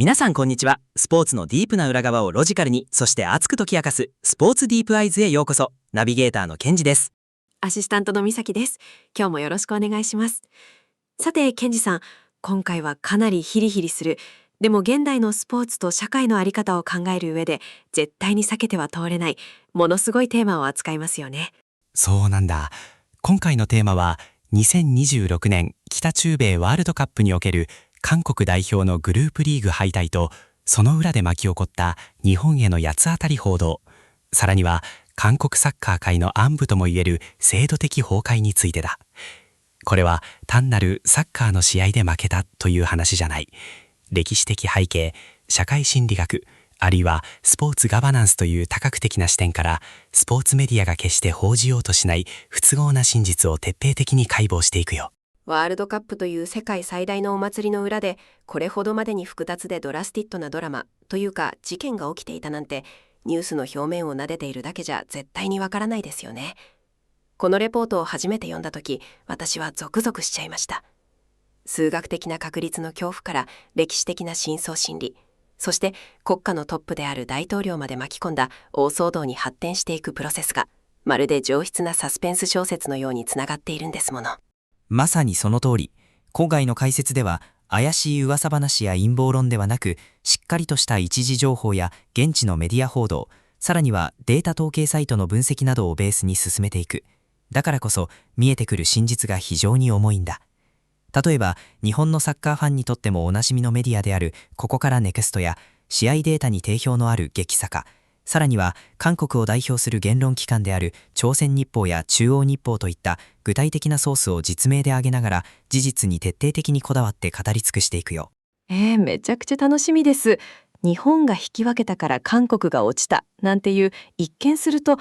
皆さんこんにちは。スポーツのディープな裏側をロジカルに、そして熱く解き明かすスポーツディープアイズへようこそ。ナビゲーターのケンジです。アシスタントのみさきです。今日もよろしくお願いします。さて、ケンジさん、今回はかなりヒリヒリする、でも現代のスポーツと社会の在り方を考える上で絶対に避けては通れないものすごいテーマを扱いますよね。そうなんだ。今回のテーマは2026年北中米ワールドカップにおける韓国代表のグループリーグ敗退と、その裏で巻き起こった日本への八つ当たり報道、さらには韓国サッカー界の暗部ともいえる制度的崩壊についてだ。これは単なるサッカーの試合で負けたという話じゃない。歴史的背景、社会心理学、あるいはスポーツガバナンスという多角的な視点から、スポーツメディアが決して報じようとしない不都合な真実を徹底的に解剖していくよ。ワールドカップという世界最大のお祭りの裏で、これほどまでに複雑でドラスティッドなドラマというか事件が起きていたなんて、ニュースの表面を撫でているだけじゃ絶対にわからないですよね。このレポートを初めて読んだ時、私はゾクゾクしちゃいました。数学的な確率の恐怖から歴史的な深層心理、そして国家のトップである大統領まで巻き込んだ大騒動に発展していくプロセスが、まるで上質なサスペンス小説のようにつながっているんですもの。まさにその通り。今回の解説では怪しい噂話や陰謀論ではなく、しっかりとした一時情報や現地のメディア報道、さらにはデータ統計サイトの分析などをベースに進めていく。だからこそ見えてくる真実が非常に重いんだ。例えば日本のサッカーファンにとってもおなじみのメディアであるここからネクストや、試合データに定評のある激サカ、さらには韓国を代表する言論機関である朝鮮日報や中央日報といった具体的なソースを実名で挙げながら、事実に徹底的にこだわって語り尽くしていくよ。めちゃくちゃ楽しみです。日本が引き分けたから韓国が落ちたなんていう、一見すると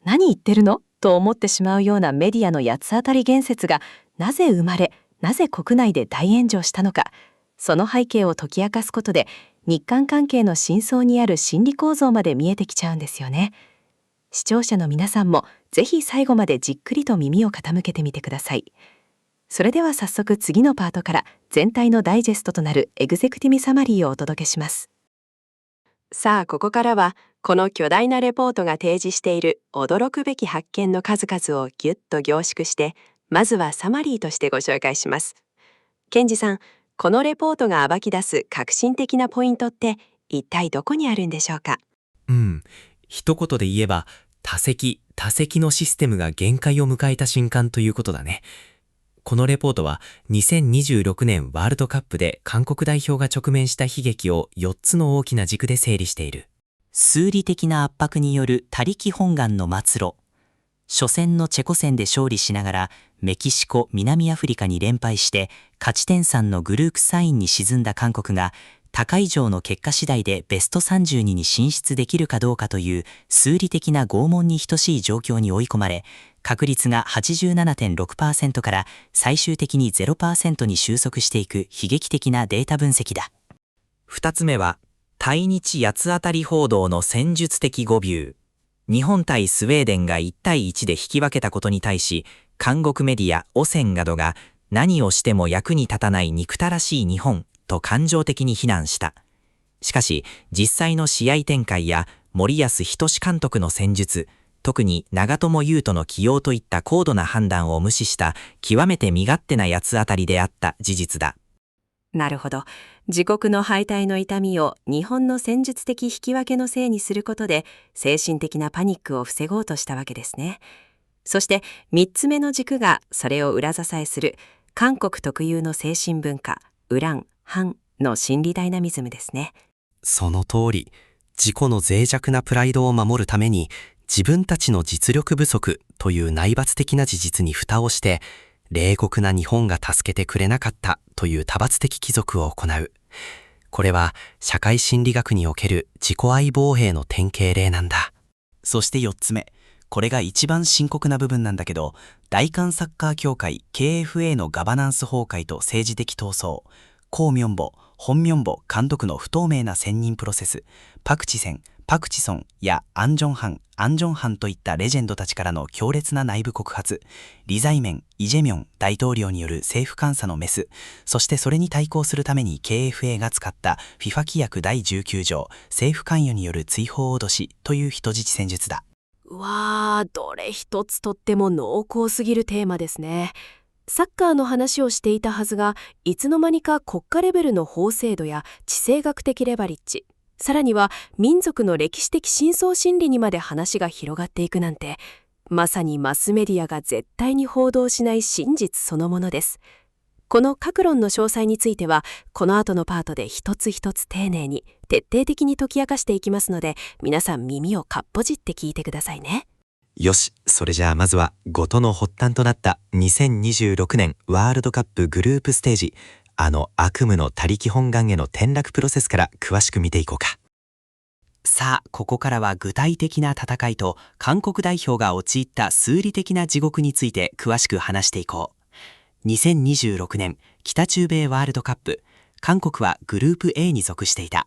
何言ってるのと思ってしまうようなメディアの八つ当たり言説が、なぜ生まれ、なぜ国内で大炎上したのか、その背景を解き明かすことで、日韓関係の深層にある心理構造まで見えてきちゃうんですよね。視聴者の皆さんもぜひ最後までじっくりと耳を傾けてみてください。それでは早速次のパートから全体のダイジェストとなるエグゼクティブサマリーをお届けします。さあ、ここからはこの巨大なレポートが提示している驚くべき発見の数々をぎゅっと凝縮して、まずはサマリーとしてご紹介します。ケンジさん、このレポートが暴き出す革新的なポイントって一体どこにあるんでしょうか？一言で言えば多席のシステムが限界を迎えた瞬間ということだね。このレポートは2026年ワールドカップで韓国代表が直面した悲劇を4つの大きな軸で整理している。数理的な圧迫による他力本願の末路。初戦のチェコ戦で勝利しながらメキシコ、南アフリカに連敗して勝ち点3のグループ3位に沈んだ韓国が、他以上の結果次第でベスト32に進出できるかどうかという数理的な拷問に等しい状況に追い込まれ、確率が 87.6% から最終的に 0% に収束していく悲劇的なデータ分析だ。2つ目は対日八つ当たり報道の戦術的誤謬。日本対スウェーデンが1対1で引き分けたことに対し、韓国メディアオセンなどが何をしても役に立たない憎たらしい日本と感情的に非難した。しかし実際の試合展開や森保一監督の戦術、特に長友佑都の起用といった高度な判断を無視した極めて身勝手な八つ当たりであった事実だ。なるほど。自国の敗退の痛みを日本の戦術的引き分けのせいにすることで、精神的なパニックを防ごうとしたわけですね。そして3つ目の軸がそれを裏支えする韓国特有の精神文化、ウラン・ハンの心理ダイナミズムですね。その通り、自己の脆弱なプライドを守るために自分たちの実力不足という内罰的な事実に蓋をして、冷酷な日本が助けてくれなかったという多罰的帰属を行う。これは社会心理学における自己愛防衛の典型例なんだ。そして4つ目。これが一番深刻な部分なんだけど、大韓サッカー協会 KFA のガバナンス崩壊と政治的闘争、コウ・ミョンボ、ホン・ミョンボ監督の不透明な選任プロセス、パク・チセン、パク・チソンやアン・ジョンハンといったレジェンドたちからの強烈な内部告発、リザイメン、イ・ジェミョン大統領による政府監査のメス、そしてそれに対抗するために KFA が使った FIFA 規約第19条、政府関与による追放脅しという人質戦術だ。わー、どれ一つとっても濃厚すぎるテーマですね。サッカーの話をしていたはずが、いつの間にか国家レベルの法制度や地政学的レバリッジ、さらには民族の歴史的深層心理にまで話が広がっていくなんて、まさにマスメディアが絶対に報道しない真実そのものです。この各論の詳細については、この後のパートで一つ一つ丁寧に徹底的に解き明かしていきますので、皆さん耳をかっぽじって聞いてくださいね。よし、それじゃあまずは事の発端となった2026年ワールドカップグループステージ、悪夢の他力本願への転落プロセスから詳しく見ていこうか。さあ、ここからは具体的な戦いと韓国代表が陥った数理的な地獄について詳しく話していこう。2026年北中米ワールドカップ、韓国はグループ A に属していた。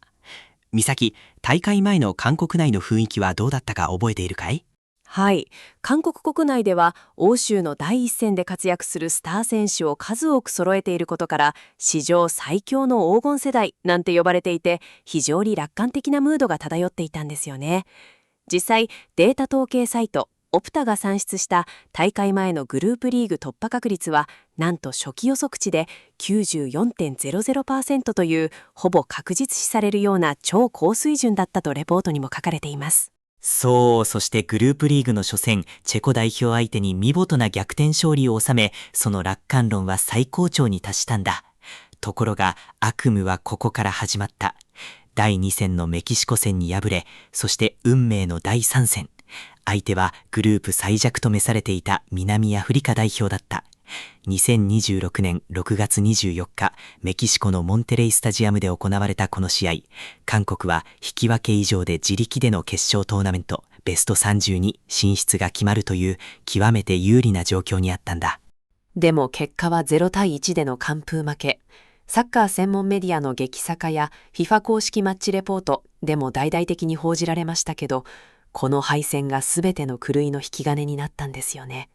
美咲、大会前の韓国内の雰囲気はどうだったか覚えているかい？はい、韓国国内では欧州の第一線で活躍するスター選手を数多く揃えていることから、史上最強の黄金世代なんて呼ばれていて、非常に楽観的なムードが漂っていたんですよね。実際、データ統計サイトオプタが算出した大会前のグループリーグ突破確率は、なんと初期予測値で 94.00% というほぼ確実視されるような超高水準だったとレポートにも書かれています。そう、そしてグループリーグの初戦、チェコ代表相手に見事な逆転勝利を収め、その楽観論は最高潮に達したんだ。ところが悪夢はここから始まった。第2戦のメキシコ戦に敗れ、そして運命の第3戦。相手はグループ最弱と召されていた南アフリカ代表だった。2026年6月24日、メキシコのモンテレイスタジアムで行われたこの試合、韓国は引き分け以上で自力での決勝トーナメントベスト30に進出が決まるという極めて有利な状況にあったんだ。でも結果は0対1での完封負け。サッカー専門メディアの激サカや FIFA 公式マッチレポートでも大々的に報じられましたけど、この敗戦が全ての狂いの引き金になったんですよね。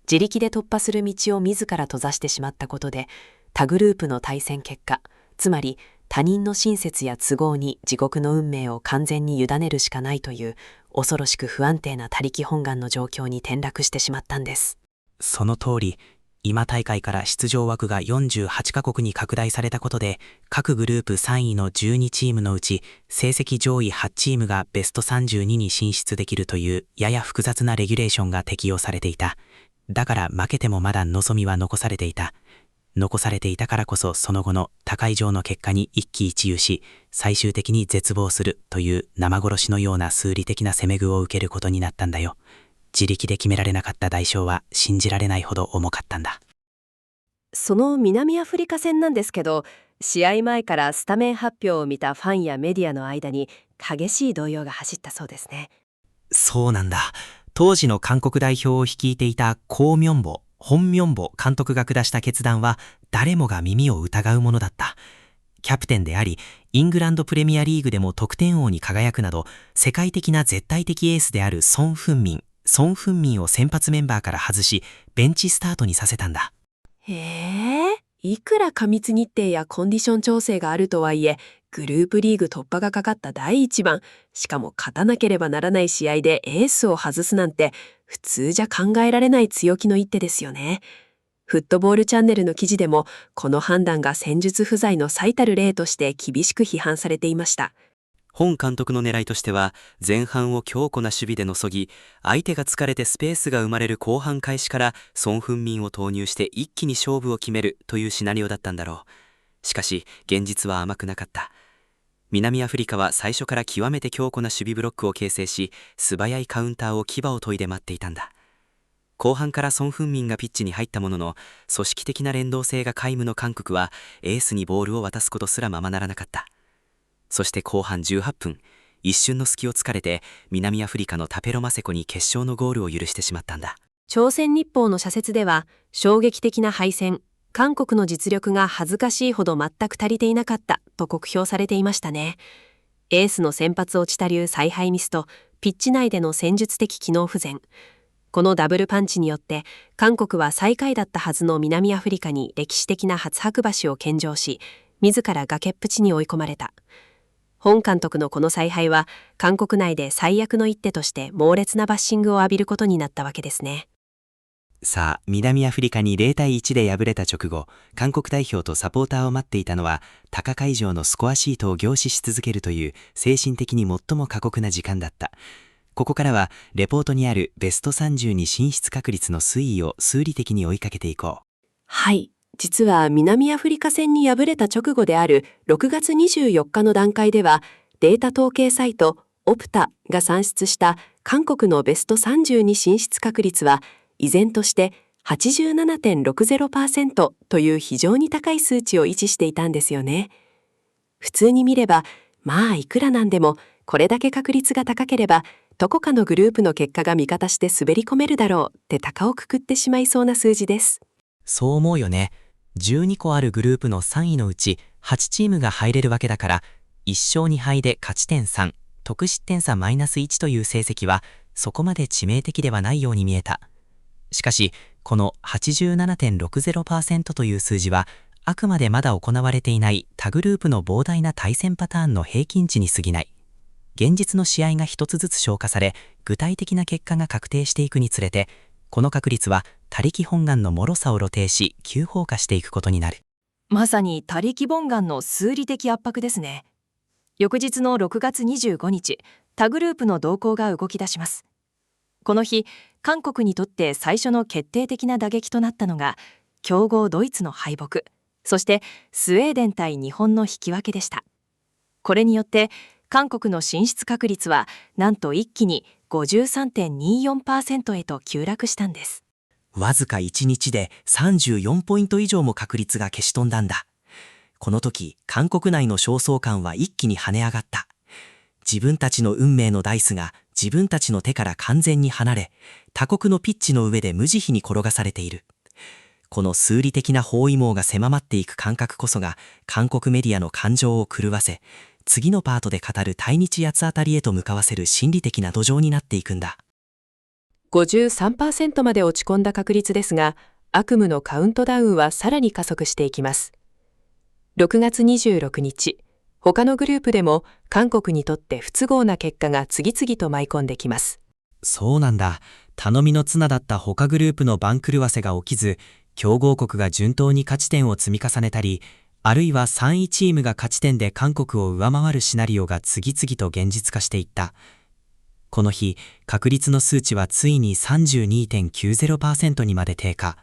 自力で突破する道を自ら閉ざしてしまったことで、他グループの対戦結果、つまり他人の親切や都合に自国の運命を完全に委ねるしかないという恐ろしく不安定な他力本願の状況に転落してしまったんです。その通り、今大会から出場枠が48カ国に拡大されたことで、各グループ3位の12チームのうち成績上位8チームがベスト32に進出できるというやや複雑なレギュレーションが適用されていた。だから負けてもまだ望みは残されていた。残されていたからこそ、その後の他以上の結果に一喜一憂し、最終的に絶望するという生殺しのような数理的な攻め具を受けることになったんだよ。自力で決められなかった代償は信じられないほど重かったんだ。その南アフリカ戦なんですけど、試合前からスタメン発表を見たファンやメディアの間に激しい動揺が走ったそうですね。そうなんだ。当時の韓国代表を率いていたコウ・ミョンボ、ホン・ミョンボ監督が下した決断は誰もが耳を疑うものだった。キャプテンであり、イングランドプレミアリーグでも得点王に輝くなど、世界的な絶対的エースであるソン・フンミンを先発メンバーから外し、ベンチスタートにさせたんだ。いくら過密日程やコンディション調整があるとはいえ、グループリーグ突破がかかった第一番、しかも勝たなければならない試合でエースを外すなんて、普通じゃ考えられない強気の一手ですよね。フットボールチャンネルの記事でも、この判断が戦術不在の最たる例として厳しく批判されていました。本監督の狙いとしては、前半を強固な守備でのそぎ、相手が疲れてスペースが生まれる後半開始からソン・フンミンを投入して一気に勝負を決めるというシナリオだったんだろう。しかし現実は甘くなかった。南アフリカは最初から極めて強固な守備ブロックを形成し、素早いカウンターを牙を研いで待っていたんだ。後半からソン・フンミンがピッチに入ったものの、組織的な連動性が皆無の韓国はエースにボールを渡すことすらままならなかった。そして後半18分、一瞬の隙を突かれて南アフリカのタペロマセコに決勝のゴールを許してしまったんだ。朝鮮日報の社説では、衝撃的な敗戦、韓国の実力が恥ずかしいほど全く足りていなかったと酷評されていましたね。エースの先発落ちた流采配ミスとピッチ内での戦術的機能不全。このダブルパンチによって韓国は最下位だったはずの南アフリカに歴史的な初白星を献上し、自ら崖っぷちに追い込まれた。本監督のこの采配は韓国内で最悪の一手として猛烈なバッシングを浴びることになったわけですね。さあ、南アフリカに0対1で敗れた直後、韓国代表とサポーターを待っていたのは、高会場のスコアシートを凝視し続けるという精神的に最も過酷な時間だった。ここからは、レポートにあるベスト30に進出確率の推移を数理的に追いかけていこう。はい、実は南アフリカ戦に敗れた直後である6月24日の段階では、データ統計サイトオプタが算出した韓国のベスト30に進出確率は、依然として 87.60% という非常に高い数値を維持していたんですよね。普通に見れば、まあいくらなんでもこれだけ確率が高ければ、どこかのグループの結果が味方して滑り込めるだろうって高をくくってしまいそうな数字です。そう思うよね。12個あるグループの3位のうち8チームが入れるわけだから、1勝2敗で勝ち点3、得失点差-1という成績はそこまで致命的ではないように見えた。しかし、この 87.60% という数字は、あくまでまだ行われていない他グループの膨大な対戦パターンの平均値に過ぎない。現実の試合が一つずつ消化され、具体的な結果が確定していくにつれて、この確率は他力本願の脆さを露呈し、急降下していくことになる。まさに他力本願の数理的圧迫ですね。翌日の6月25日、他グループの動向が動き出します。この日、韓国にとって最初の決定的な打撃となったのが、強豪ドイツの敗北、そしてスウェーデン対日本の引き分けでした。これによって、韓国の進出確率はなんと一気に 53.24% へと急落したんです。わずか1日で34ポイント以上も確率が消し飛んだんだ。この時、韓国内の焦燥感は一気に跳ね上がった。自分たちの運命のダイスが自分たちの手から完全に離れ、他国のピッチの上で無慈悲に転がされている。この数理的な包囲網が狭まっていく感覚こそが、韓国メディアの感情を狂わせ、次のパートで語る対日八つ当たりへと向かわせる心理的な土壌になっていくんだ。53% まで落ち込んだ確率ですが、悪夢のカウントダウンはさらに加速していきます。6月26日、他のグループでも韓国にとって不都合な結果が次々と舞い込んできます。そうなんだ。頼みの綱だった他グループの番狂わせが起きず、強豪国が順当に勝ち点を積み重ねたり、あるいは3位チームが勝ち点で韓国を上回るシナリオが次々と現実化していった。この日、確率の数値はついに 32.90% にまで低下。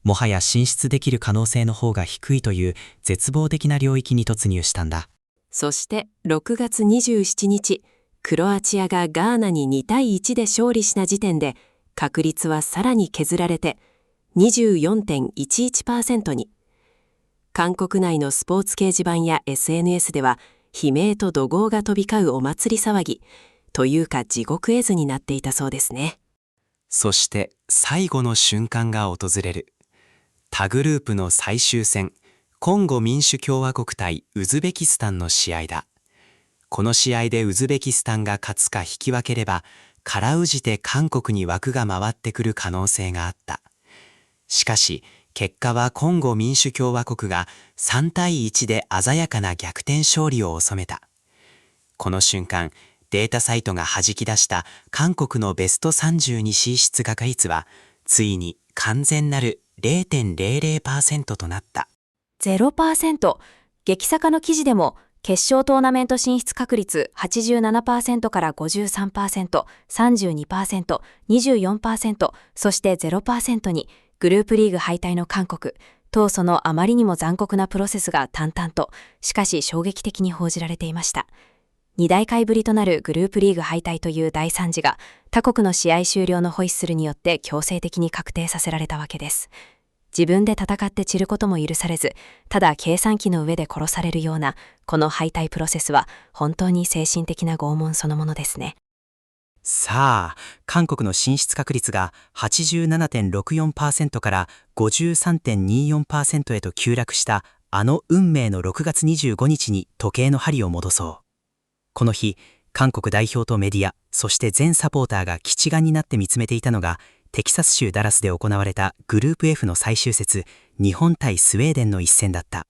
もはや進出できる可能性の方が低いという絶望的な領域に突入したんだ。そして6月27日、クロアチアがガーナに2対1で勝利した時点で、確率はさらに削られて 24.11% に。韓国内のスポーツ掲示板や SNS では、悲鳴と怒号が飛び交うお祭り騒ぎ、というか地獄絵図になっていたそうですね。そして最後の瞬間が訪れる。他グループの最終戦、コンゴ民主共和国対ウズベキスタンの試合だ。この試合でウズベキスタンが勝つか引き分ければ、からうじて韓国に枠が回ってくる可能性があった。しかし、結果はコンゴ民主共和国が3対1で鮮やかな逆転勝利を収めた。この瞬間、データサイトが弾き出した韓国のベスト30に進出確率は、ついに完全なる 0.00% となった。0%。激坂の記事でも、決勝トーナメント進出確率 87% から 53%、32%、24%、そして 0% に、グループリーグ敗退の韓国、とそのあまりにも残酷なプロセスが淡々と、しかし衝撃的に報じられていました。2大会ぶりとなるグループリーグ敗退という大惨事が、他国の試合終了のホイッスルによって強制的に確定させられたわけです。自分で戦って散ることも許されず、ただ計算機の上で殺されるような、この敗退プロセスは本当に精神的な拷問そのものですね。さあ、韓国の進出確率が 87.64% から 53.24% へと急落したあの運命の6月25日に時計の針を戻そう。この日、韓国代表とメディア、そして全サポーターが吉眼になって見つめていたのが、テキサス州ダラスで行われたグループ F の最終節、日本対スウェーデンの一戦だった。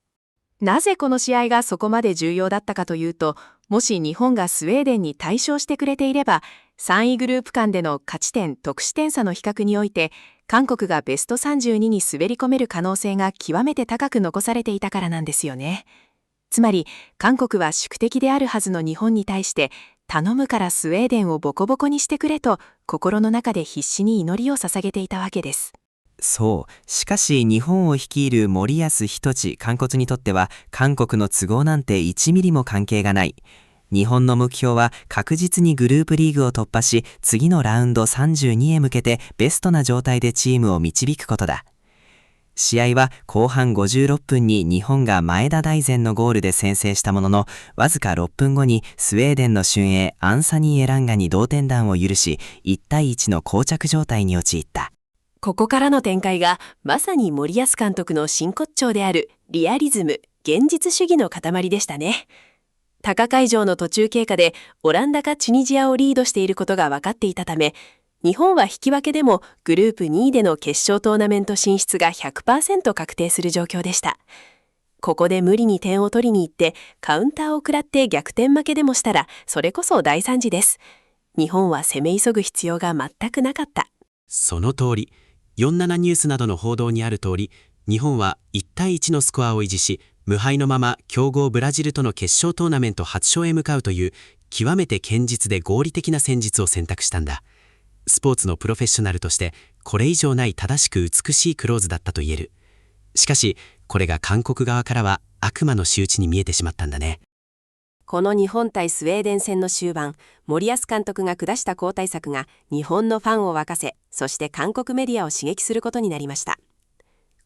なぜこの試合がそこまで重要だったかというと、もし日本がスウェーデンに大勝してくれていれば、3位グループ間での勝ち点・得失点差の比較において、韓国がベスト32に滑り込める可能性が極めて高く残されていたからなんですよね。つまり、韓国は宿敵であるはずの日本に対して、頼むからスウェーデンをボコボコにしてくれと、心の中で必死に祈りを捧げていたわけです。そう。しかし日本を率いる森保一監督にとっては韓国の都合なんて1ミリも関係がない。日本の目標は確実にグループリーグを突破し、次のラウンド32へ向けてベストな状態でチームを導くことだ。試合は後半56分に日本が前田大然のゴールで先制したものの、わずか6分後にスウェーデンの俊英アンサニー・エランガに同点弾を許し、1対1の膠着状態に陥った。ここからの展開がまさに森保監督の真骨頂であるリアリズム、現実主義の塊でしたね。高会場の途中経過でオランダがチュニジアをリードしていることが分かっていたため、日本は引き分けでもグループ2位での決勝トーナメント進出が 100% 確定する状況でした。ここで無理に点を取りに行ってカウンターを食らって逆転負けでもしたら、それこそ大惨事です。日本は攻め急ぐ必要が全くなかった。その通り。47ニュースなどの報道にある通り、日本は1対1のスコアを維持し、無敗のまま強豪ブラジルとの決勝トーナメント初勝へ向かうという極めて堅実で合理的な戦術を選択したんだ。スポーツのプロフェッショナルとしてこれ以上ない正しく美しいクローズだったと言える。しかしこれが韓国側からは悪魔の仕打ちに見えてしまったんだね。この日本対スウェーデン戦の終盤、森保監督が下した交代策が日本のファンを沸かせ、そして韓国メディアを刺激することになりました。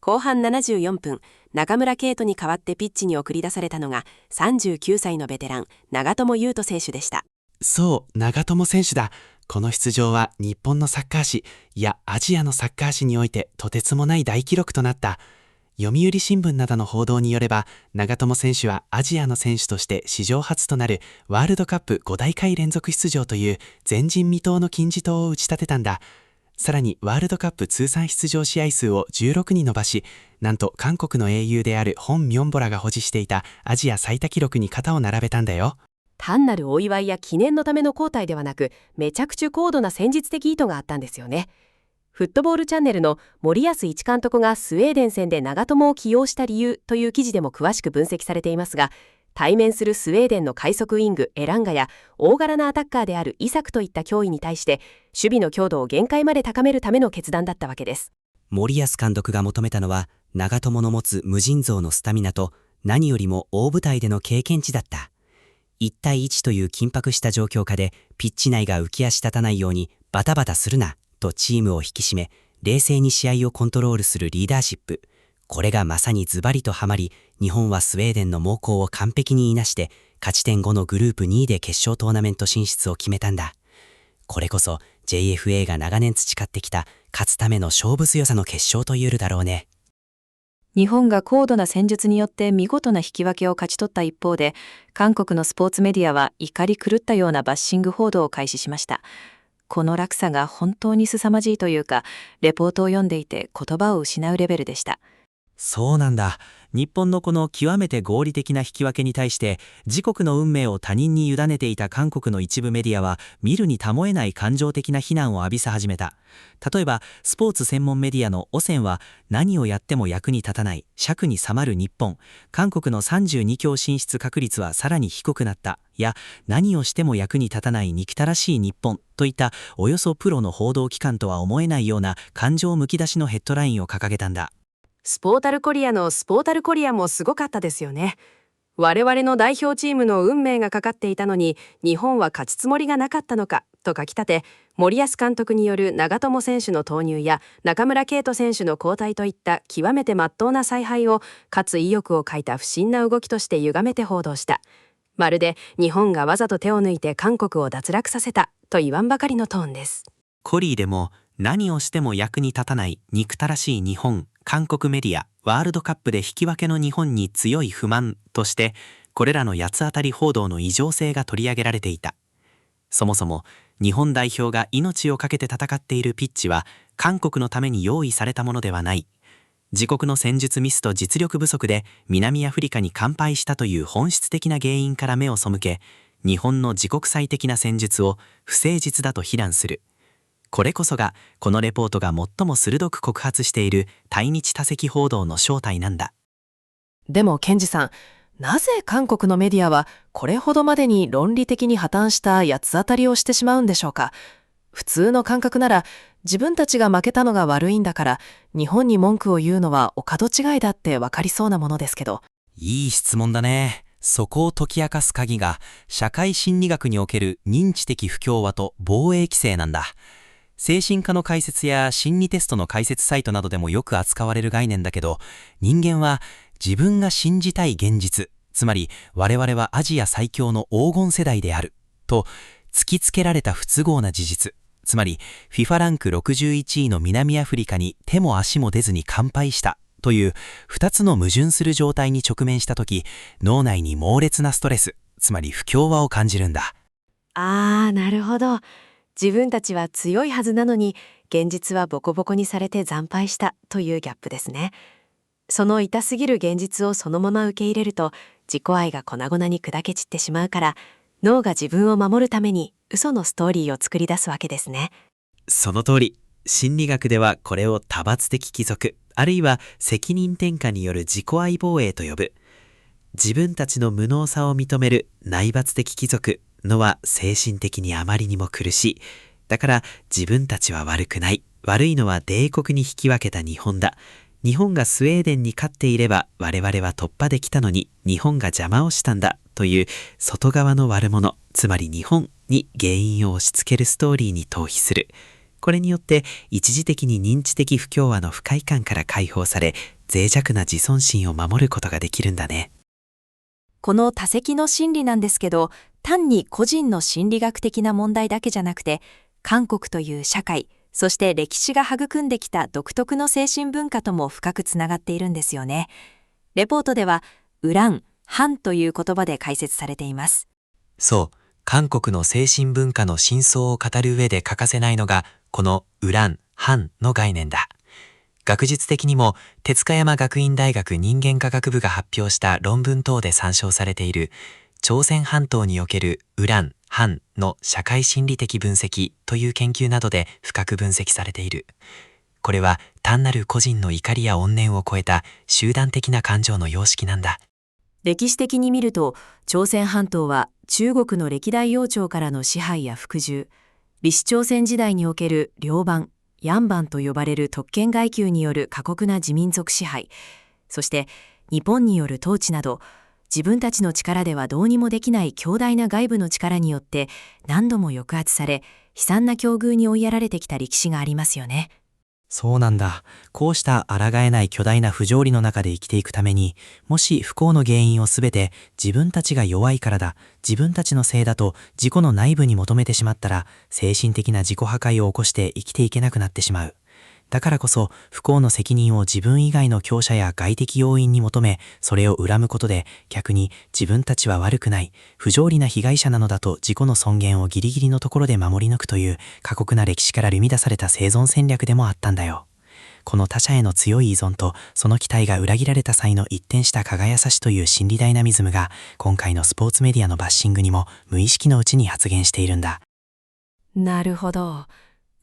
後半74分、中村敬斗に代わってピッチに送り出されたのが39歳のベテラン、長友佑都選手でした。そう、長友選手だ。この出場は日本のサッカー史、いやアジアのサッカー史においてとてつもない大記録となった。読売新聞などの報道によれば、長友選手はアジアの選手として史上初となるワールドカップ5大会連続出場という前人未到の金字塔を打ち立てたんだ。さらにワールドカップ通算出場試合数を16に伸ばし、なんと韓国の英雄であるホン・ミョンボラが保持していたアジア最多記録に肩を並べたんだよ。単なるお祝いや記念のための交代ではなく、めちゃくちゃ高度な戦術的意図があったんですよね。フットボールチャンネルの森保一監督がスウェーデン戦で長友を起用した理由という記事でも詳しく分析されていますが、対面するスウェーデンの快速ウィングエランガや大柄なアタッカーであるイサクといった脅威に対して守備の強度を限界まで高めるための決断だったわけです。森保監督が求めたのは長友の持つ無尽蔵のスタミナと、何よりも大舞台での経験値だった。1対1という緊迫した状況下でピッチ内が浮き足立たないようにバタバタするなとチームを引き締め、冷静に試合をコントロールするリーダーシップ。これがまさにズバリとはまり、日本はスウェーデンの猛攻を完璧にいなして、勝ち点5のグループ2位で決勝トーナメント進出を決めたんだ。これこそ JFA が長年培ってきた勝つための勝負強さの結晶と言えるだろうね。日本が高度な戦術によって見事な引き分けを勝ち取った一方で、韓国のスポーツメディアは怒り狂ったようなバッシング報道を開始しました。この落差が本当に凄まじいというか、レポートを読んでいて言葉を失うレベルでした。そうなんだ。日本のこの極めて合理的な引き分けに対して自国の運命を他人に委ねていた韓国の一部メディアは見るにたもえない感情的な非難を浴びせ始めた。例えばスポーツ専門メディアのオセンは、何をやっても役に立たない、尺に収まる日本、韓国の32強進出確率はさらに低くなったや、何をしても役に立たない憎たらしい日本といった、およそプロの報道機関とは思えないような感情むき出しのヘッドラインを掲げたんだ。スポータルコリアのスポータルコリアもすごかったですよね。我々の代表チームの運命がかかっていたのに、日本は勝つつもりがなかったのかと書き立て、森保監督による長友選手の投入や中村敬斗選手の交代といった極めて真っ当な采配を勝つ意欲を欠いた不審な動きとして歪めて報道した。まるで日本がわざと手を抜いて韓国を脱落させたと言わんばかりのトーンです。コリーでも何をしても役に立たない憎たらしい日本、韓国メディア、ワールドカップで引き分けの日本に強い不満として、これらの八つ当たり報道の異常性が取り上げられていた。そもそも日本代表が命を懸けて戦っているピッチは韓国のために用意されたものではない。自国の戦術ミスと実力不足で南アフリカに完敗したという本質的な原因から目を背け、日本の自国際的な戦術を不誠実だと非難する。これこそがこのレポートが最も鋭く告発している対日多席報道の正体なんだ。でもケンジさん、なぜ韓国のメディアはこれほどまでに論理的に破綻した八つ当たりをしてしまうんでしょうか。普通の感覚なら自分たちが負けたのが悪いんだから日本に文句を言うのはお門違いだってわかりそうなものですけど。いい質問だね。そこを解き明かす鍵が社会心理学における認知的不協和と防衛規制なんだ。精神科の解説や心理テストの解説サイトなどでもよく扱われる概念だけど、人間は自分が信じたい現実、つまり我々はアジア最強の黄金世代であると突きつけられた不都合な事実、つまり FIFA ランク61位の南アフリカに手も足も出ずに完敗したという2つの矛盾する状態に直面したとき、脳内に猛烈なストレス、つまり不協和を感じるんだ。なるほど。自分たちは強いはずなのに現実はボコボコにされて惨敗したというギャップですね。その痛すぎる現実をそのまま受け入れると自己愛が粉々に砕け散ってしまうから、脳が自分を守るために嘘のストーリーを作り出すわけですね。その通り。心理学ではこれを多発的帰属、あるいは責任転嫁による自己愛防衛と呼ぶ。自分たちの無能さを認める内罰的帰属のは精神的にあまりにも苦しい。だから自分たちは悪くない。悪いのは米国に引き分けた日本だ。日本がスウェーデンに勝っていれば我々は突破できたのに日本が邪魔をしたんだという外側の悪者、つまり日本に原因を押し付けるストーリーに逃避する。これによって一時的に認知的不協和の不快感から解放され、脆弱な自尊心を守ることができるんだね。この多席の心理なんですけど、単に個人の心理学的な問題だけじゃなくて、韓国という社会、そして歴史が育んできた独特の精神文化とも深くつながっているんですよね。レポートでは、ウラン、ハンという言葉で解説されています。そう、韓国の精神文化の真相を語る上で欠かせないのがこのウラン・ハンの概念だ。学術的にも手塚山学院大学人間科学部が発表した論文等で参照されている朝鮮半島におけるウラン・ハンの社会心理的分析という研究などで深く分析されている。これは単なる個人の怒りや怨念を超えた集団的な感情の様式なんだ。歴史的に見ると、朝鮮半島は中国の歴代王朝からの支配や服従、李氏朝鮮時代における両番、ヤンバンと呼ばれる特権階級による過酷な自民族支配、そして日本による統治など、自分たちの力ではどうにもできない強大な外部の力によって何度も抑圧され、悲惨な境遇に追いやられてきた歴史がありますよね。そうなんだ。こうした抗えない巨大な不条理の中で生きていくために、もし不幸の原因をすべて自分たちが弱いからだ、自分たちのせいだと自己の内部に求めてしまったら、精神的な自己破壊を起こして生きていけなくなってしまう。だからこそ不幸の責任を自分以外の強者や外的要因に求め、それを恨むことで逆に自分たちは悪くない、不条理な被害者なのだと自己の尊厳をギリギリのところで守り抜くという過酷な歴史から生み出された生存戦略でもあったんだよ。この他者への強い依存とその期待が裏切られた際の一転した輝さしという心理ダイナミズムが今回のスポーツメディアのバッシングにも無意識のうちに発現しているんだ。なるほど。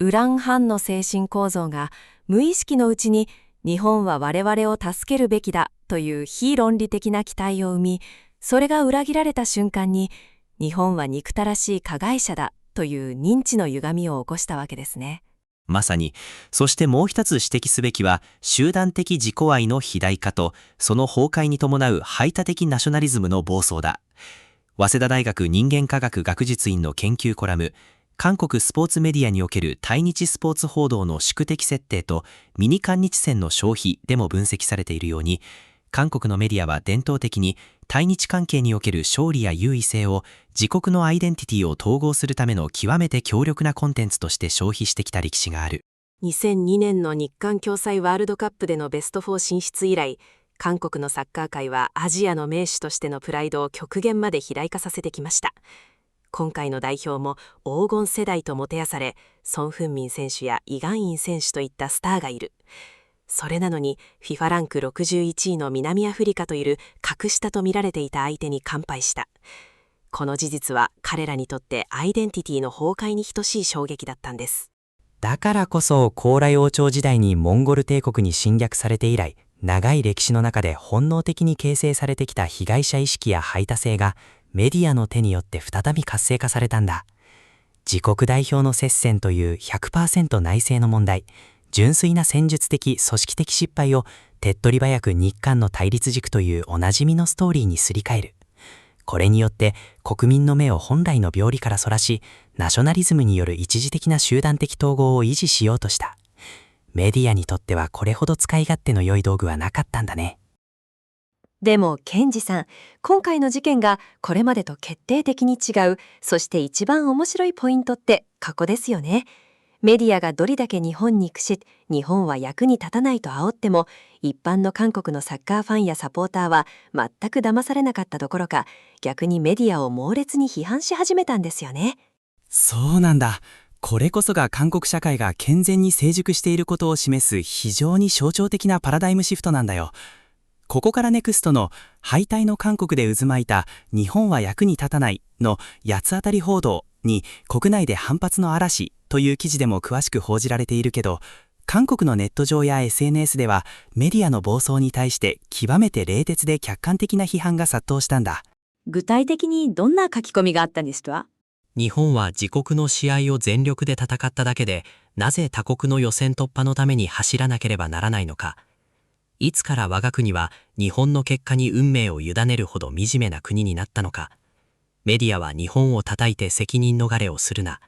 ウランハンの精神構造が無意識のうちに日本は我々を助けるべきだという非論理的な期待を生み、それが裏切られた瞬間に日本は憎たらしい加害者だという認知の歪みを起こしたわけですね。まさに。そしてもう一つ指摘すべきは集団的自己愛の肥大化とその崩壊に伴う排他的ナショナリズムの暴走だ。早稲田大学人間科学学術院の研究コラム、韓国スポーツメディアにおける対日スポーツ報道の宿敵設定とミニ韓日戦の消費でも分析されているように、韓国のメディアは伝統的に対日関係における勝利や優位性を自国のアイデンティティを統合するための極めて強力なコンテンツとして消費してきた歴史がある。2002年の日韓共催ワールドカップでのベスト4進出以来、韓国のサッカー界はアジアの名手としてのプライドを極限まで肥大化させてきました。今回の代表も黄金世代ともてあされ、ソン・フンミン選手やイ・ガンイン選手といったスターがいる。それなのに FIFA ランク61位の南アフリカといる格下と見られていた相手に完敗した。この事実は彼らにとってアイデンティティの崩壊に等しい衝撃だったんです。だからこそ高麗王朝時代にモンゴル帝国に侵略されて以来、長い歴史の中で本能的に形成されてきた被害者意識や排他性がメディアの手によって再び活性化されたんだ。自国代表の接戦という 100% 内政の問題、純粋な戦術的組織的失敗を手っ取り早く日韓の対立軸というおなじみのストーリーにすり替える。これによって国民の目を本来の病理からそらし、ナショナリズムによる一時的な集団的統合を維持しようとした。メディアにとってはこれほど使い勝手の良い道具はなかったんだね。でもケンジさん、今回の事件がこれまでと決定的に違う、そして一番面白いポイントってここですよね。メディアがどれだけ日本に屈し、日本は役に立たないと煽っても、一般の韓国のサッカーファンやサポーターは全く騙されなかったどころか、逆にメディアを猛烈に批判し始めたんですよね。そうなんだ。これこそが韓国社会が健全に成熟していることを示す非常に象徴的なパラダイムシフトなんだよ。ここからネクストの敗退の韓国で渦巻いた日本は役に立たないの八つ当たり報道に国内で反発の嵐という記事でも詳しく報じられているけど、韓国のネット上や SNS ではメディアの暴走に対して極めて冷徹で客観的な批判が殺到したんだ。具体的にどんな書き込みがあったんですか？日本は自国の試合を全力で戦っただけで、なぜ他国の予選突破のために走らなければならないのか。いつから我が国は日本の結果に運命を委ねるほど惨めな国になったのか。メディアは日本を叩いて責任逃れをするな。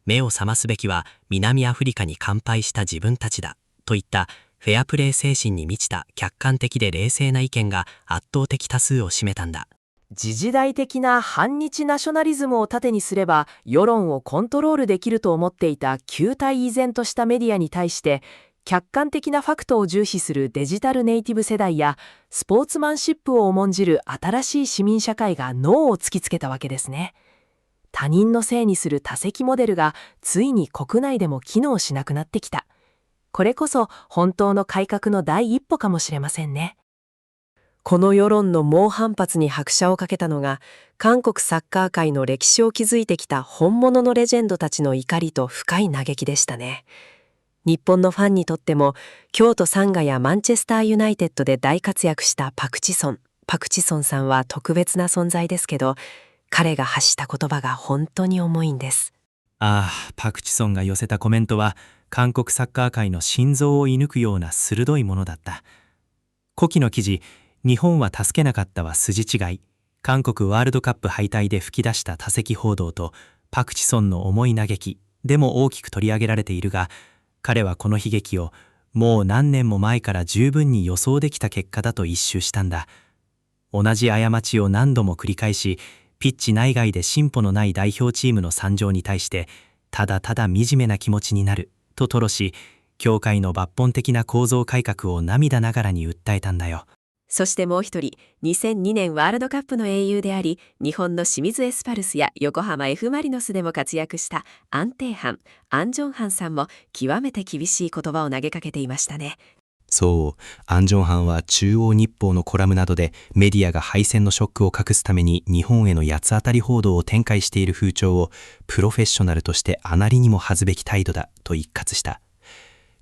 目を覚ますべきは南アフリカに完敗した自分たちだ。といったフェアプレー精神に満ちた客観的で冷静な意見が圧倒的多数を占めたんだ。次時代的な反日ナショナリズムを盾にすれば世論をコントロールできると思っていた旧態依然としたメディアに対して、客観的なファクトを重視するデジタルネイティブ世代やスポーツマンシップを重んじる新しい市民社会がノーを突きつけたわけですね。他人のせいにする多責モデルがついに国内でも機能しなくなってきた。これこそ本当の改革の第一歩かもしれませんね。この世論の猛反発に拍車をかけたのが、韓国サッカー界の歴史を築いてきた本物のレジェンドたちの怒りと深い嘆きでしたね。日本のファンにとっても、京都サンガやマンチェスターユナイテッドで大活躍したパクチソンさんは特別な存在ですけど、彼が発した言葉が本当に重いんです。パクチソンが寄せたコメントは韓国サッカー界の心臓を射抜くような鋭いものだった。古希の記事、日本は助けなかったは筋違い、韓国ワールドカップ敗退で吹き出した多責報道とパクチソンの重い嘆きでも大きく取り上げられているが、彼はこの悲劇をもう何年も前から十分に予想できた結果だと一蹴したんだ。同じ過ちを何度も繰り返し、ピッチ内外で進歩のない代表チームの惨状に対してただただ惨めな気持ちになると吐露し、協会の抜本的な構造改革を涙ながらに訴えたんだよ。そしてもう一人、2002年ワールドカップの英雄であり、日本の清水エスパルスや横浜 F マリノスでも活躍した安定藩アン・ジョンハンさんも極めて厳しい言葉を投げかけていましたね。そう、アン・ジョンハンは中央日報のコラムなどでメディアが敗戦のショックを隠すために日本への八つ当たり報道を展開している風潮をプロフェッショナルとしてあまりにも恥ずべき態度だと一喝した。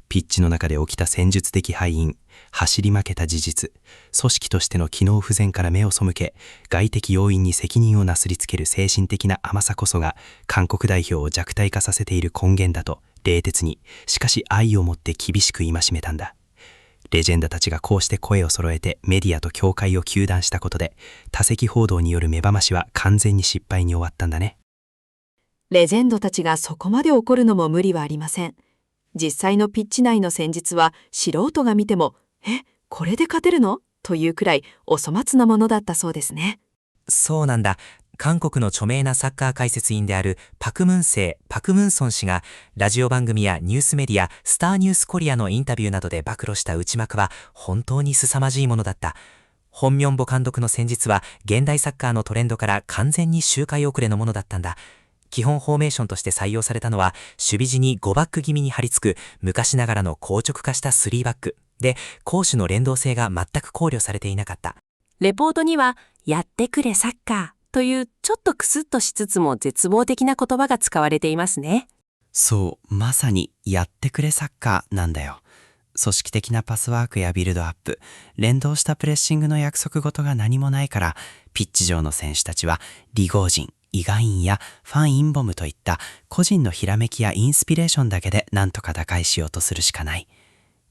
ピッチの中で起きた戦術的敗因、走り負けた事実、組織としての機能不全から目を背け、外的要因に責任をなすりつける精神的な甘さこそが韓国代表を弱体化させている根源だと冷徹に、しかし愛をもって厳しく戒めたんだ。レジェンドたちがこうして声を揃えてメディアと協会を糾弾したことで、多責報道による目覚ましは完全に失敗に終わったんだね。レジェンドたちがそこまで怒るのも無理はありません。実際のピッチ内の戦術は素人が見ても、これで勝てるの？というくらいお粗末なものだったそうですね。そうなんだ。韓国の著名なサッカー解説員であるパクムンセイ・パクムンソン氏がラジオ番組やニュースメディアスターニュースコリアのインタビューなどで暴露した内幕は本当に凄まじいものだった。ホン・ミョンボ監督の戦術は現代サッカーのトレンドから完全に周回遅れのものだったんだ。基本フォーメーションとして採用されたのは守備時に5バック気味に張り付く昔ながらの硬直化した3バックで、攻守の連動性が全く考慮されていなかった。レポートには、やってくれサッカーというちょっとクスッとしつつも絶望的な言葉が使われていますね。そう、まさにやってくれサッカーなんだよ。組織的なパスワークやビルドアップ、連動したプレッシングの約束事が何もないから、ピッチ上の選手たちはリゴー人、イガインやファン・インボムといった個人のひらめきやインスピレーションだけで何とか打開しようとするしかない。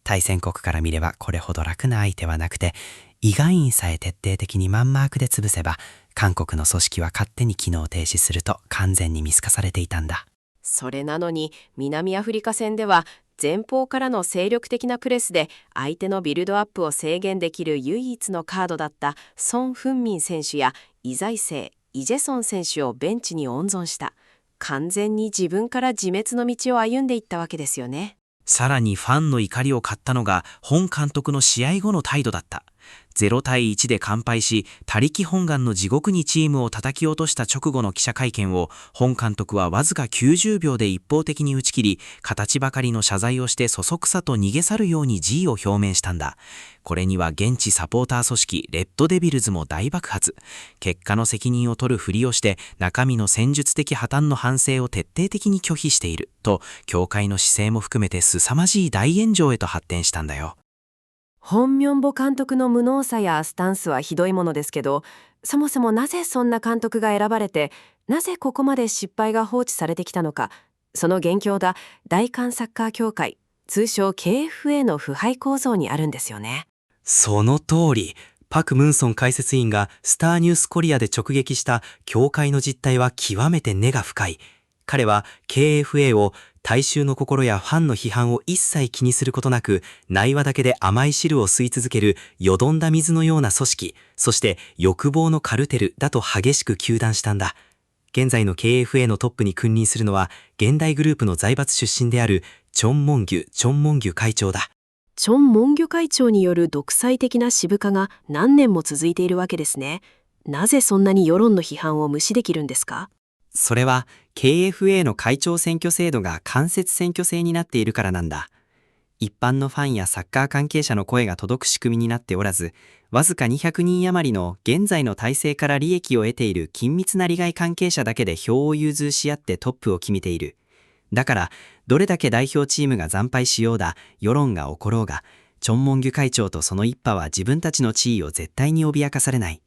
対戦国から見ればこれほど楽な相手はなくて、イガインさえ徹底的にマンマークで潰せば、韓国の組織は勝手に機能停止すると完全に見透かされていたんだ。それなのに南アフリカ戦では前方からの精力的なプレスで相手のビルドアップを制限できる唯一のカードだったソン・フンミン選手やイ・ザイセイ、イ・ジェソン選手をベンチに温存した。完全に自分から自滅の道を歩んでいったわけですよね。さらにファンの怒りを買ったのが本監督の試合後の態度だった。0対1で完敗し、他力本願の地獄にチームを叩き落とした直後の記者会見を、本監督はわずか90秒で一方的に打ち切り、形ばかりの謝罪をしてそそくさと逃げ去るように辞意を表明したんだ。これには現地サポーター組織レッドデビルズも大爆発。結果の責任を取るふりをして、中身の戦術的破綻の反省を徹底的に拒否していると、協会の姿勢も含めて凄まじい大炎上へと発展したんだよ。ホン・ミョンボ監督の無能さやスタンスはひどいものですけど、そもそもなぜそんな監督が選ばれて、なぜここまで失敗が放置されてきたのか、その元凶が大韓サッカー協会、通称 KFA の腐敗構造にあるんですよね。その通り、パク・ムンソン解説員がスターニュースコリアで直撃した協会の実態は極めて根が深い。彼は KFA を大衆の心やファンの批判を一切気にすることなく、内話だけで甘い汁を吸い続けるよどんだ水のような組織、そして欲望のカルテルだと激しく糾弾したんだ。現在の KFA のトップに君臨するのは、現代グループの財閥出身であるチョン・モンギュ会長だ。チョン・モンギュ会長による独裁的な支部化が何年も続いているわけですね。なぜそんなに世論の批判を無視できるんですか？それは KFA の会長選挙制度が間接選挙制になっているからなんだ。一般のファンやサッカー関係者の声が届く仕組みになっておらず、わずか200人余りの現在の体制から利益を得ている緊密な利害関係者だけで票を融通し合ってトップを決めている。だから、どれだけ代表チームが惨敗しようだ、世論が起ころうが、チョン・モンギュ会長とその一派は自分たちの地位を絶対に脅かされない。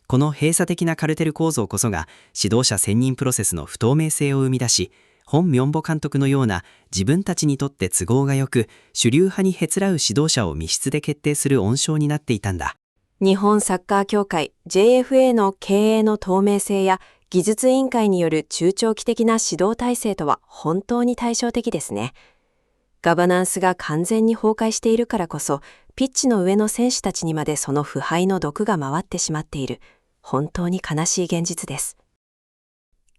この閉鎖的なカルテル構造こそが指導者選任プロセスの不透明性を生み出し、ホン・ミョンボ監督のような自分たちにとって都合がよく主流派にへつらう指導者を密室で決定する温床になっていたんだ。日本サッカー協会 JFA の経営の透明性や技術委員会による中長期的な指導体制とは本当に対照的ですね。ガバナンスが完全に崩壊しているからこそ、ピッチの上の選手たちにまでその腐敗の毒が回ってしまっている。本当に悲しい現実です。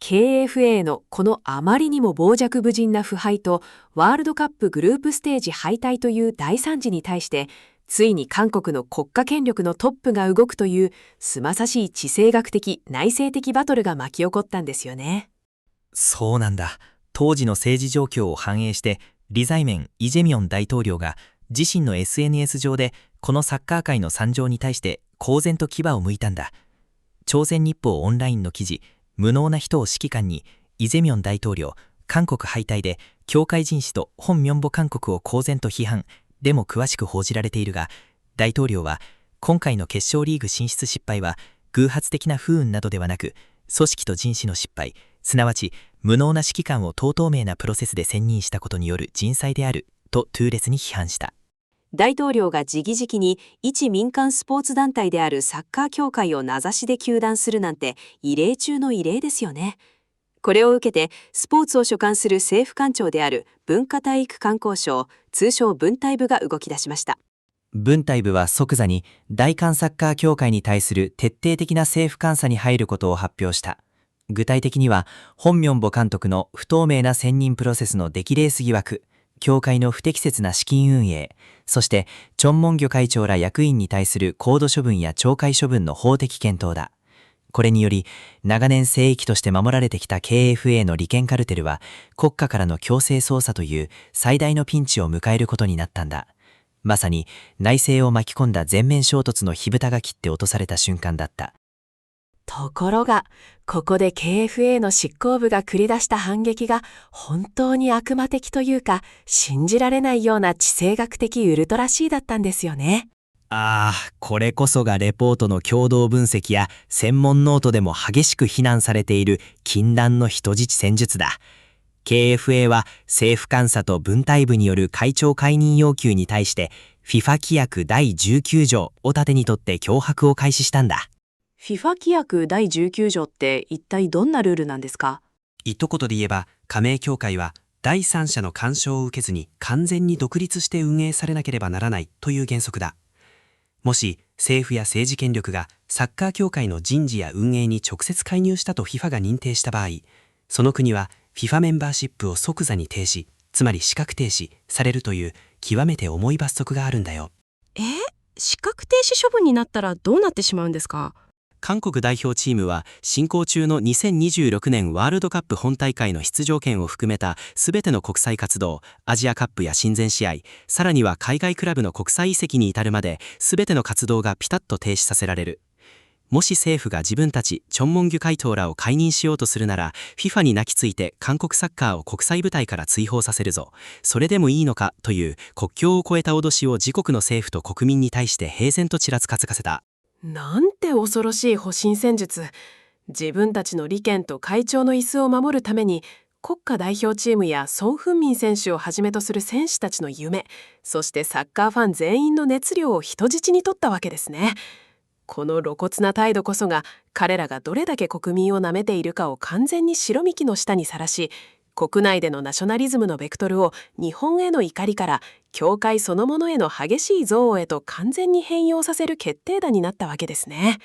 KFA のこのあまりにも傍若無人な腐敗とワールドカップグループステージ敗退という大惨事に対して、ついに韓国の国家権力のトップが動くというすまさしい地政学的内政的バトルが巻き起こったんですよね。そうなんだ。当時の政治状況を反映して李在明イ・ジェミョン大統領が自身の SNS 上でこのサッカー界の惨状に対して公然と牙を向いたんだ。朝鮮日報オンラインの記事、無能な人を指揮官に、イ・ジェミョン大統領、韓国敗退で、教会人士とホン・ミョンボ韓国を公然と批判、でも詳しく報じられているが、大統領は、今回の決勝リーグ進出失敗は、偶発的な不運などではなく、組織と人士の失敗、すなわち、無能な指揮官を不透明なプロセスで選任したことによる人災である、と痛烈に批判した。大統領が直々に一民間スポーツ団体であるサッカー協会を名指しで糾弾するなんて異例中の異例ですよね。これを受けてスポーツを所管する政府官庁である文化体育観光省、通称文体部が動き出しました。文体部は即座に大韓サッカー協会に対する徹底的な政府監査に入ることを発表した。具体的には、ホン・ミョンボ監督の不透明な選任プロセスの出来レース疑惑、協会の不適切な資金運営、そしてチョン・モンギョ会長ら役員に対する高度処分や懲戒処分の法的検討だ。これにより、長年聖域として守られてきた KFA の利権カルテルは、国家からの強制捜査という最大のピンチを迎えることになったんだ。まさに内政を巻き込んだ全面衝突の火蓋が切って落とされた瞬間だった。ところが、ここで KFA の執行部が繰り出した反撃が本当に悪魔的というか、信じられないような地政学的ウルトラ C だったんですよね。これこそがレポートの共同分析や専門ノートでも激しく非難されている禁断の人質戦術だ。KFA は政府監査と文体部による会長解任要求に対して FIFA 規約第19条を盾にとって脅迫を開始したんだ。FIFA 規約第19条って一体どんなルールなんですか？一言で言えば、加盟協会は第三者の干渉を受けずに完全に独立して運営されなければならないという原則だ。もし政府や政治権力がサッカー協会の人事や運営に直接介入したと FIFA が認定した場合、その国は FIFA メンバーシップを即座に停止、つまり資格停止されるという極めて重い罰則があるんだよ。資格停止処分になったらどうなってしまうんですか？韓国代表チームは進行中の2026年ワールドカップ本大会の出場権を含めた全ての国際活動、アジアカップや親善試合、さらには海外クラブの国際移籍に至るまで全ての活動がピタッと停止させられる。もし政府が自分たちチョン・モンギュ会頭らを解任しようとするなら、 FIFA に泣きついて韓国サッカーを国際舞台から追放させるぞ、それでもいいのかという国境を越えた脅しを自国の政府と国民に対して平然とちらつかせかせた。なんて恐ろしい保身戦術。自分たちの利権と会長の椅子を守るために、国家代表チームやソン・フンミン選手をはじめとする選手たちの夢、そしてサッカーファン全員の熱量を人質に取ったわけですね。この露骨な態度こそが、彼らがどれだけ国民を舐めているかを完全に白みきの下にさらし、国内でのナショナリズムのベクトルを日本への怒りから協会そのものへの激しい憎悪へと完全に変容させる決定打になったわけですね。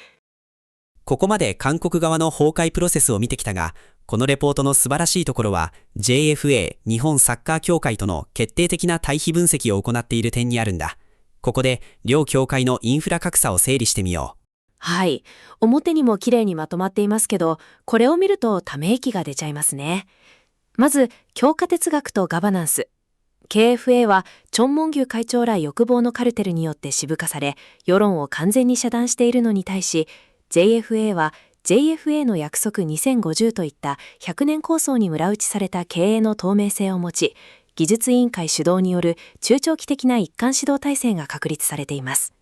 ここまで韓国側の崩壊プロセスを見てきたが、このレポートの素晴らしいところは JFA 日本サッカー協会との決定的な対比分析を行っている点にあるんだ。ここで両協会のインフラ格差を整理してみよう。はい。表にも綺麗にまとまっていますけど、これを見るとため息が出ちゃいますね。まず、強化哲学とガバナンス。KFA はチョン・モンギュ会長ら欲望のカルテルによって私部化され、世論を完全に遮断しているのに対し、JFA は JFA の約束2050といった100年構想に裏打ちされた経営の透明性を持ち、技術委員会主導による中長期的な一貫指導体制が確立されています。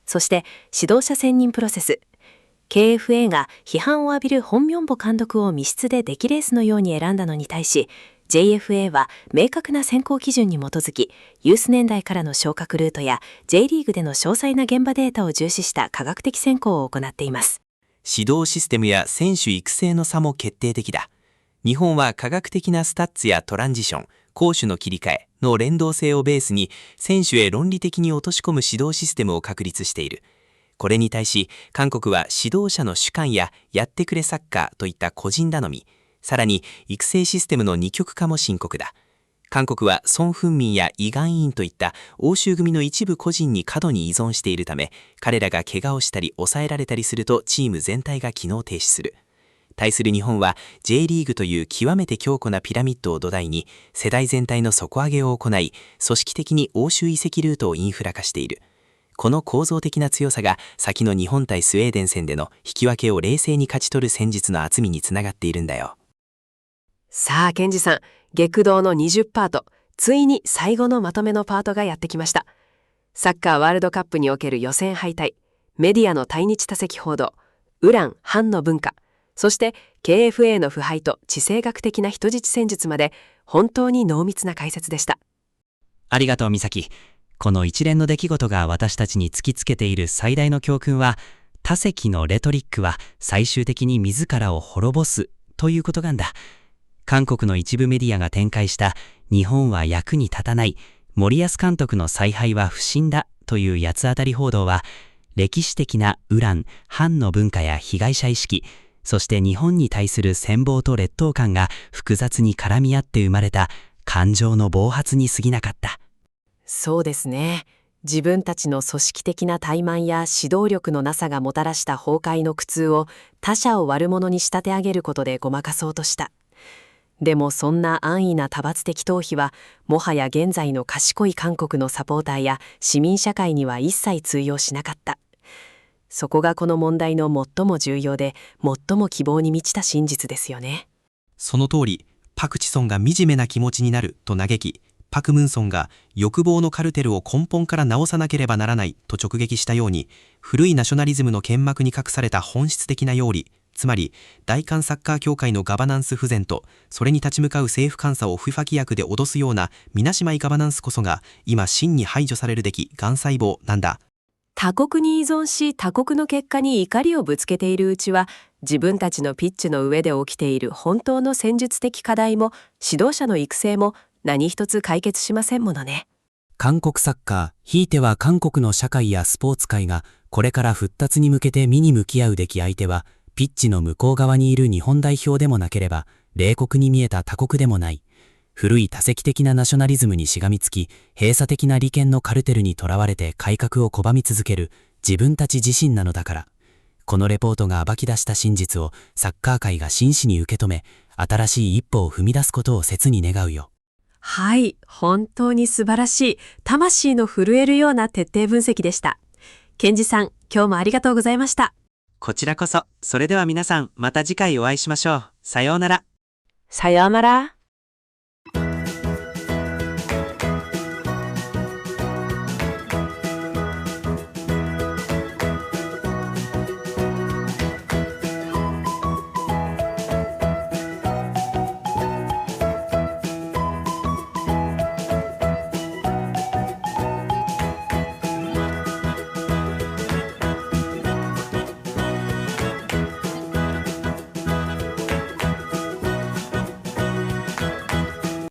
そして指導者選任プロセス。KFA が批判を浴びるホン・ミョンボ監督を密室で出来レースのように選んだのに対し、JFA は明確な選考基準に基づき、ユース年代からの昇格ルートや J リーグでの詳細な現場データを重視した科学的選考を行っています。指導システムや選手育成の差も決定的だ。日本は科学的なスタッツやトランジション、攻守の切り替えの連動性をベースに選手へ論理的に落とし込む指導システムを確立している。これに対し韓国は指導者の主観ややってくれサッカーといった個人頼み、さらに育成システムの二極化も深刻だ。韓国はソン・フンミンやイ・ガンインといった欧州組の一部個人に過度に依存しているため、彼らが怪我をしたり抑えられたりするとチーム全体が機能停止する。対する日本は J リーグという極めて強固なピラミッドを土台に世代全体の底上げを行い、組織的に欧州移籍ルートをインフラ化している。この構造的な強さが先の日本対スウェーデン戦での引き分けを冷静に勝ち取る戦術の厚みにつながっているんだよ。さあ、ケンジさん、激動の20パート、ついに最後のまとめのパートがやってきました。サッカーワールドカップにおける予選敗退、メディアの対日多席報道、ウラン・ハンの文化、そして KFA の腐敗と地政学的な人質戦術まで本当に濃密な解説でした。ありがとう美咲。この一連の出来事が私たちに突きつけている最大の教訓は、多席のレトリックは最終的に自らを滅ぼすということなんだ。韓国の一部メディアが展開した日本は役に立たない、森保監督の采配は不審だという八つ当たり報道は、歴史的なウラン・反の文化や被害者意識、そして日本に対する羨望と劣等感が複雑に絡み合って生まれた感情の暴発に過ぎなかった。そうですね。自分たちの組織的な怠慢や指導力のなさがもたらした崩壊の苦痛を他者を悪者に仕立て上げることでごまかそうとした。でもそんな安易な多罰的逃避はもはや現在の賢い韓国のサポーターや市民社会には一切通用しなかった。そこがこの問題の最も重要で最も希望に満ちた真実ですよね。その通り、パク・チソンが惨めな気持ちになると嘆き、パク・ムンソンが欲望のカルテルを根本から直さなければならないと直撃したように、古いナショナリズムの剣幕に隠された本質的な要理、つまり大韓サッカー協会のガバナンス不全と、それに立ち向かう政府監査をFIFA規約で脅すようなみなしまいガバナンスこそが今真に排除されるべきがん細胞なんだ。他国に依存し他国の結果に怒りをぶつけているうちは、自分たちのピッチの上で起きている本当の戦術的課題も指導者の育成も何一つ解決しませんものね。韓国サッカー、ひいては韓国の社会やスポーツ界がこれから復活に向けて身に向き合うべき相手は、ピッチの向こう側にいる日本代表でもなければ、冷酷に見えた他国でもない。古い多席的なナショナリズムにしがみつき、閉鎖的な利権のカルテルにとらわれて改革を拒み続ける自分たち自身なのだから。このレポートが暴き出した真実をサッカー界が真摯に受け止め、新しい一歩を踏み出すことを切に願うよ。はい、本当に素晴らしい、魂の震えるような徹底分析でした。健二さん、今日もありがとうございました。こちらこそ。それでは皆さん、また次回お会いしましょう。さようなら。さようなら。